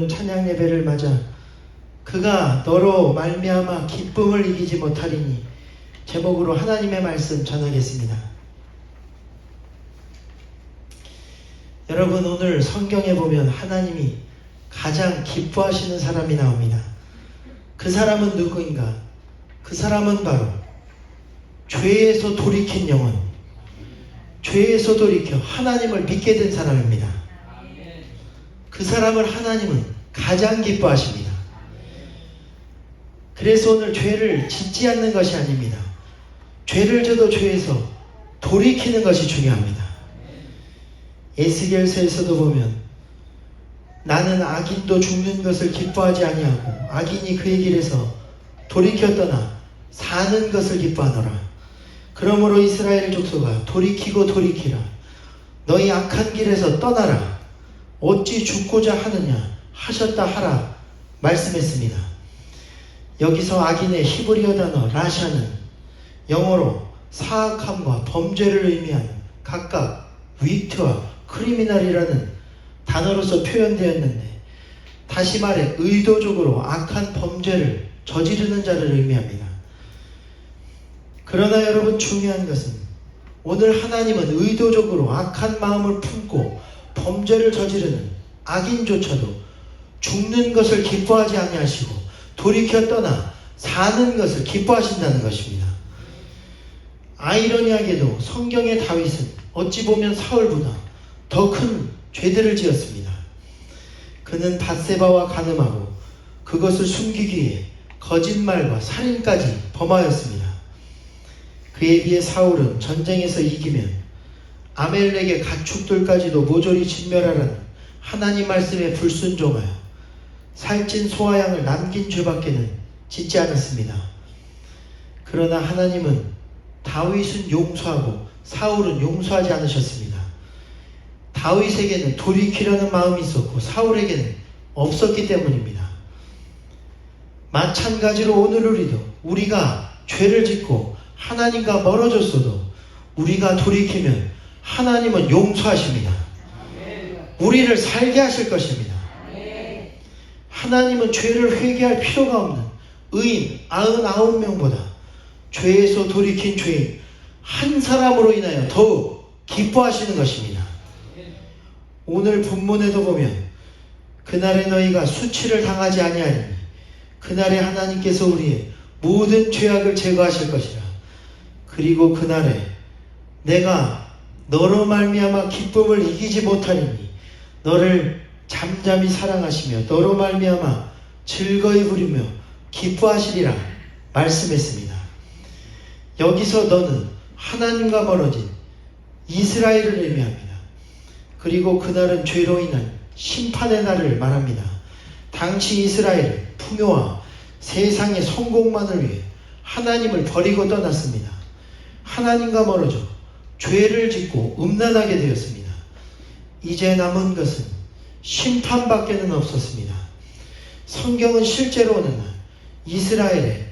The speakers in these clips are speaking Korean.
찬양 예배를 맞아 그가 너로 말미암아 기쁨을 이기지 못하리니 제목으로 하나님의 말씀 전하겠습니다. 여러분, 오늘 성경에 보면 하나님이 가장 기뻐하시는 사람이 나옵니다. 그 사람은 누구인가? 그 사람은 바로 죄에서 돌이킨 영혼, 죄에서 돌이켜 하나님을 믿게 된 사람입니다. 그 사람을 하나님은 가장 기뻐하십니다. 그래서 오늘 죄를 짓지 않는 것이 아닙니다. 죄를 져도 죄에서 돌이키는 것이 중요합니다. 에스겔서에서도 보면 나는 악인도 죽는 것을 기뻐하지 아니하고 악인이 그의 길에서 돌이켜 떠나 사는 것을 기뻐하노라. 그러므로 이스라엘 족속아 돌이키고 돌이키라. 너희 악한 길에서 떠나라. 어찌 죽고자 하느냐 하셨다 하라 말씀했습니다. 여기서 악인의 히브리어 단어 라샤는 영어로 사악함과 범죄를 의미하는 각각 위트와 크리미널이라는 단어로서 표현되었는데, 다시 말해 의도적으로 악한 범죄를 저지르는 자를 의미합니다. 그러나 여러분, 중요한 것은 오늘 하나님은 의도적으로 악한 마음을 품고 범죄를 저지르는 악인조차도 죽는 것을 기뻐하지 아니하시고 돌이켜 떠나 사는 것을 기뻐하신다는 것입니다. 아이러니하게도 성경의 다윗은 어찌 보면 사울보다 더 큰 죄들을 지었습니다. 그는 밧세바와 간음하고 그것을 숨기기 위해 거짓말과 살인까지 범하였습니다. 그에 비해 사울은 전쟁에서 이기면 아멜렉의 가축들까지도 모조리 진멸하라는 하나님 말씀에 불순종하여 살찐 소와 양을 남긴 죄밖에는 짓지 않았습니다. 그러나 하나님은 다윗은 용서하고 사울은 용서하지 않으셨습니다. 다윗에게는 돌이키려는 마음이 있었고 사울에게는 없었기 때문입니다. 마찬가지로 오늘 우리가 죄를 짓고 하나님과 멀어졌어도 우리가 돌이키면 하나님은 용서하십니다. 우리를 살게 하실 것입니다. 하나님은 죄를 회개할 필요가 없는 의인 99명보다 죄에서 돌이킨 죄인 한 사람으로 인하여 더욱 기뻐하시는 것입니다. 오늘 본문에도 보면 그날에 너희가 수치를 당하지 아니하리니 그날에 하나님께서 우리의 모든 죄악을 제거하실 것이라. 그리고 그날에 내가 너로 말미암아 기쁨을 이기지 못하리니 너를 잠잠히 사랑하시며 너로 말미암아 즐거이 부리며 기뻐하시리라 말씀했습니다. 여기서 너는 하나님과 멀어진 이스라엘을 의미합니다. 그리고 그날은 죄로 인한 심판의 날을 말합니다. 당시 이스라엘은 풍요와 세상의 성공만을 위해 하나님을 버리고 떠났습니다. 하나님과 멀어져 죄를 짓고 음란하게 되었습니다. 이제 남은 것은 심판밖에는 없었습니다. 성경은 실제로 어느 날 이스라엘의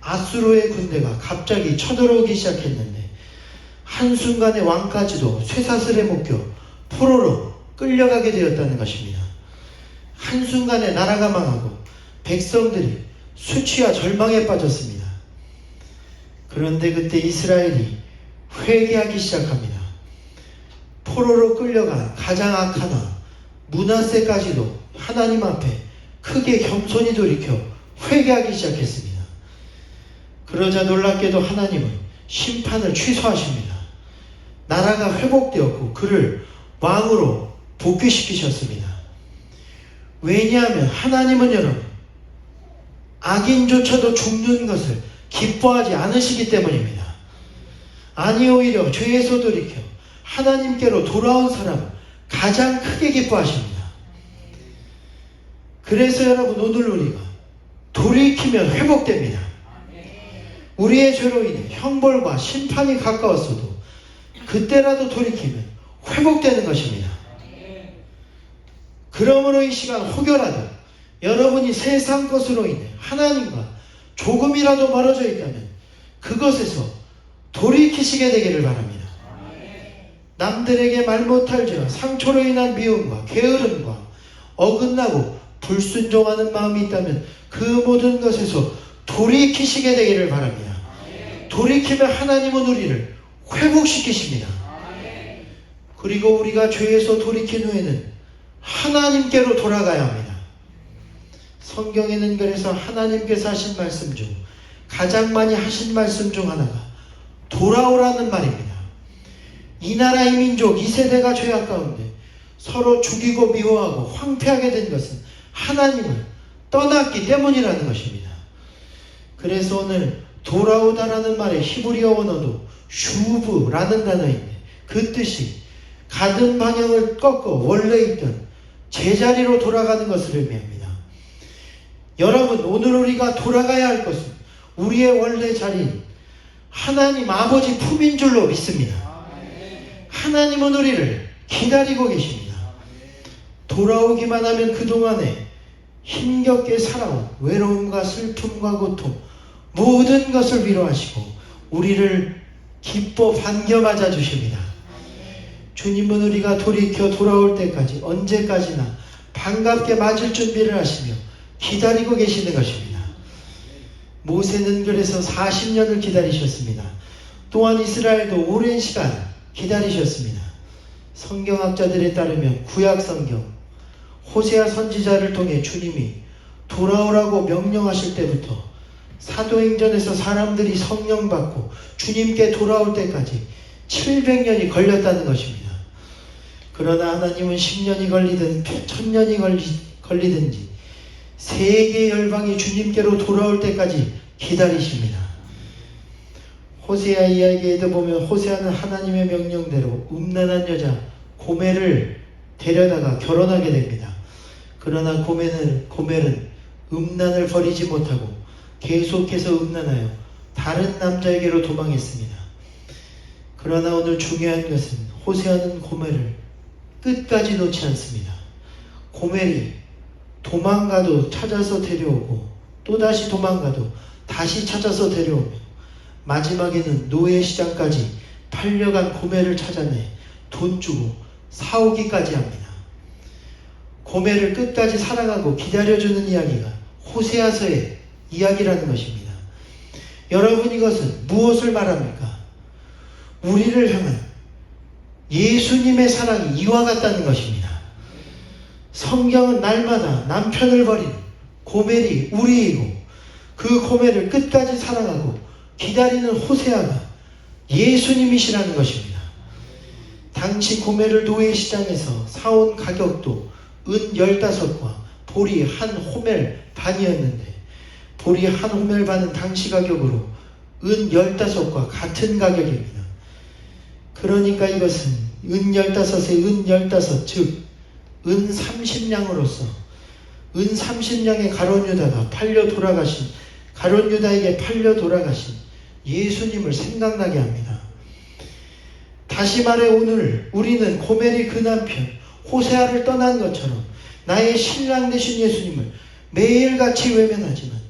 아수르의 군대가 갑자기 쳐들어오기 시작했는데 한순간에 왕까지도 쇠사슬에 묶여 포로로 끌려가게 되었다는 것입니다. 한순간에 나라가 망하고 백성들이 수치와 절망에 빠졌습니다. 그런데 그때 이스라엘이 회개하기 시작합니다. 포로로 끌려간 가장 악한 왕 므낫세까지도 하나님 앞에 크게 겸손히 돌이켜 회개하기 시작했습니다. 그러자 놀랍게도 하나님은 심판을 취소하십니다. 나라가 회복되었고 그를 왕으로 복귀시키셨습니다. 왜냐하면 하나님은 여러분 악인조차도 죽는 것을 기뻐하지 않으시기 때문입니다. 아니, 오히려 죄에서 돌이켜 하나님께로 돌아온 사람을 가장 크게 기뻐하십니다. 그래서 여러분, 오늘 우리가 돌이키면 회복됩니다. 우리의 죄로 인해 형벌과 심판이 가까웠어도 그때라도 돌이키면 회복되는 것입니다. 그러므로 이 시간 혹여라도 여러분이 세상 것으로 인해 하나님과 조금이라도 멀어져 있다면 그것에서 돌이키시게 되기를 바랍니다. 남들에게 말 못할 죄와 상처로 인한 미움과 게으름과 어긋나고 불순종하는 마음이 있다면 그 모든 것에서 돌이키시게 되기를 바랍니다. 돌이키면 하나님은 우리를 회복시키십니다. 그리고 우리가 죄에서 돌이킨 후에는 하나님께로 돌아가야 합니다. 성경에는 그래서 하나님께서 하신 말씀 중 가장 많이 하신 말씀 중 하나가 돌아오라는 말입니다. 이 나라 이 민족 이 세대가 죄악 가운데 서로 죽이고 미워하고 황폐하게 된 것은 하나님을 떠났기 때문이라는 것입니다. 그래서 오늘 돌아오다라는 말의 히브리어 원어도 슈브라는 단어인데 그 뜻이 가던 방향을 꺾어 원래 있던 제자리로 돌아가는 것을 의미합니다. 여러분, 오늘 우리가 돌아가야 할 것은 우리의 원래 자리인 하나님 아버지 품인 줄로 믿습니다. 하나님은 우리를 기다리고 계십니다. 돌아오기만 하면 그동안에 힘겹게 살아온 외로움과 슬픔과 고통 모든 것을 위로하시고 우리를 기뻐 반겨 맞아 주십니다. 주님은 우리가 돌이켜 돌아올 때까지 언제까지나 반갑게 맞을 준비를 하시며 기다리고 계시는 것입니다. 모세는 그래서 40년을 기다리셨습니다. 또한 이스라엘도 오랜 시간 기다리셨습니다. 성경학자들에 따르면 구약 성경 호세아 선지자를 통해 주님이 돌아오라고 명령하실 때부터 사도행전에서 사람들이 성령 받고 주님께 돌아올 때까지 700년이 걸렸다는 것입니다. 그러나 하나님은 10년이 걸리든 1000년이 걸리든지 세계 열방이 주님께로 돌아올 때까지 기다리십니다. 호세아 이야기에도 보면 호세아는 하나님의 명령대로 음란한 여자 고멜을 데려다가 결혼하게 됩니다. 그러나 고멜은 음란을 버리지 못하고 계속해서 음란하여 다른 남자에게로 도망했습니다. 그러나 오늘 중요한 것은 호세아는 고멜을 끝까지 놓지 않습니다. 고멜이 도망가도 찾아서 데려오고 또다시 도망가도 다시 찾아서 데려오며 마지막에는 노예시장까지 팔려간 고멜을 찾아내 돈 주고 사오기까지 합니다. 고멜을 끝까지 사랑하고 기다려주는 이야기가 호세아서의 이야기라는 것입니다. 여러분, 이것은 무엇을 말합니까? 우리를 향한 예수님의 사랑이 이와 같다는 것입니다. 성경은 날마다 남편을 버린 고멜이 우리이고 그 고멜을 끝까지 사랑하고 기다리는 호세아가 예수님이시라는 것입니다. 당시 고멜을 노예시장에서 사온 가격도 은 15과 보리 한 호멜 반이었는데 보리 한 호멜 반은 당시 가격으로 은 15과 같은 가격입니다. 그러니까 이것은 은 15에 은 15, 즉 은 30냥으로서 은 30냥의 가룟유다가 가룟유다에게 팔려 돌아가신 예수님을 생각나게 합니다. 다시 말해 오늘 우리는 고멜이 그 남편 호세아를 떠난 것처럼 나의 신랑 되신 예수님을 매일같이 외면하지만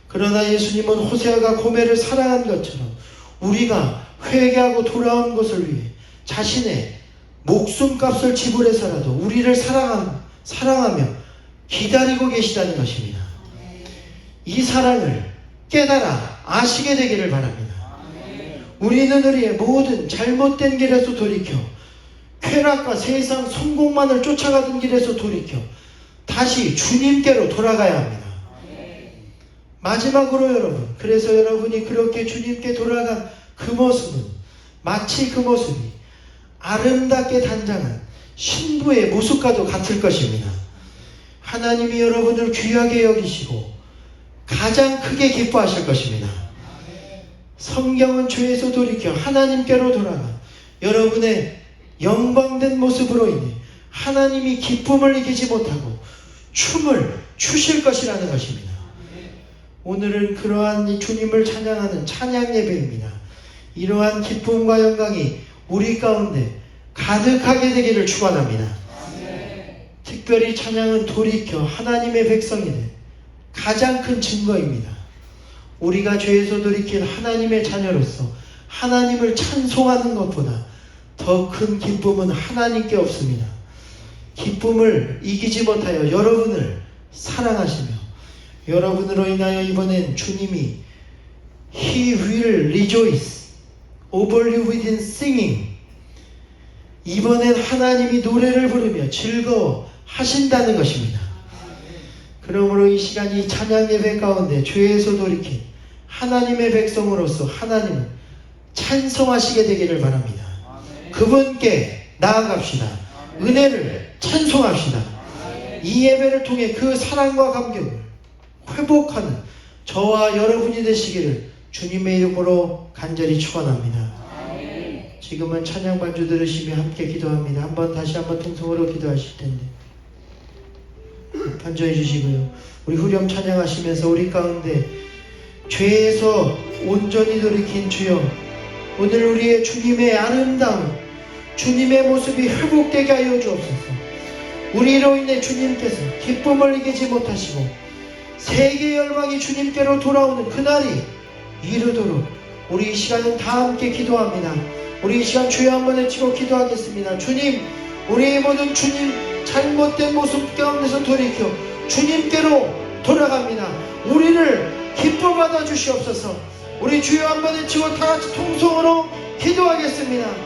그러나 예수님은 호세아가 고멜을 사랑한 것처럼 우리가 회개하고 돌아온 것을 위해 자신의 목숨값을 지불해서라도 우리를 사랑하며 기다리고 계시다는 것입니다. 이 사랑을 깨달아 아시게 되기를 바랍니다. 우리는 우리의 모든 잘못된 길에서 돌이켜 쾌락과 세상 성공만을 쫓아가던 길에서 돌이켜 다시 주님께로 돌아가야 합니다. 마지막으로 여러분, 그래서 여러분이 그렇게 주님께 돌아간 그 모습은 마치 그 모습이 아름답게 단장한 신부의 모습과도 같을 것입니다. 하나님이 여러분을 귀하게 여기시고 가장 크게 기뻐하실 것입니다. 성경은 죄에서 돌이켜 하나님께로 돌아가 여러분의 영광된 모습으로 인해 하나님이 기쁨을 이기지 못하고 춤을 추실 것이라는 것입니다. 오늘은 그러한 주님을 찬양하는 찬양 예배입니다. 이러한 기쁨과 영광이 우리 가운데 가득하게 되기를 축원합니다. 특별히 찬양은 돌이켜 하나님의 백성이 된 가장 큰 증거입니다. 우리가 죄에서 돌이킨 하나님의 자녀로서 하나님을 찬송하는 것보다 더 큰 기쁨은 하나님께 없습니다. 기쁨을 이기지 못하여 여러분을 사랑하시며 여러분으로 인하여 이번엔 주님이 He will rejoice over you with singing. 이번엔 하나님이 노래를 부르며 즐거워 하신다는 것입니다. 그러므로 이 시간이 찬양 예배 가운데 죄에서 돌이킨 하나님의 백성으로서 하나님을 찬송하시게 되기를 바랍니다. 그분께 나아갑시다. 은혜를 찬송합시다. 이 예배를 통해 그 사랑과 감격을 회복하는 저와 여러분이 되시기를 주님의 이름으로 간절히 축원합니다. 지금은 찬양 반주 들으시며 함께 기도합니다. 다시 한번 통성으로 기도하실 텐데 반주해 주시고요. 우리 후렴 찬양하시면서 우리 가운데 죄에서 온전히 돌이킨 주여, 오늘 우리의 주님의 아름다운 주님의 모습이 회복되게 하여 주옵소서. 우리로 인해 주님께서 기쁨을 이기지 못하시고 세계 열방이 주님께로 돌아오는 그날이 이르도록 우리 이 시간은 다 함께 기도합니다. 우리 이 시간 주여 한번 외치고 기도하겠습니다. 주님, 우리의 모든 주님 잘못된 모습 가운데서 돌이켜 주님께로 돌아갑니다. 우리를 기뻐 받아 주시옵소서. 우리 주여 한번 외치고 다 같이 통성으로 기도하겠습니다.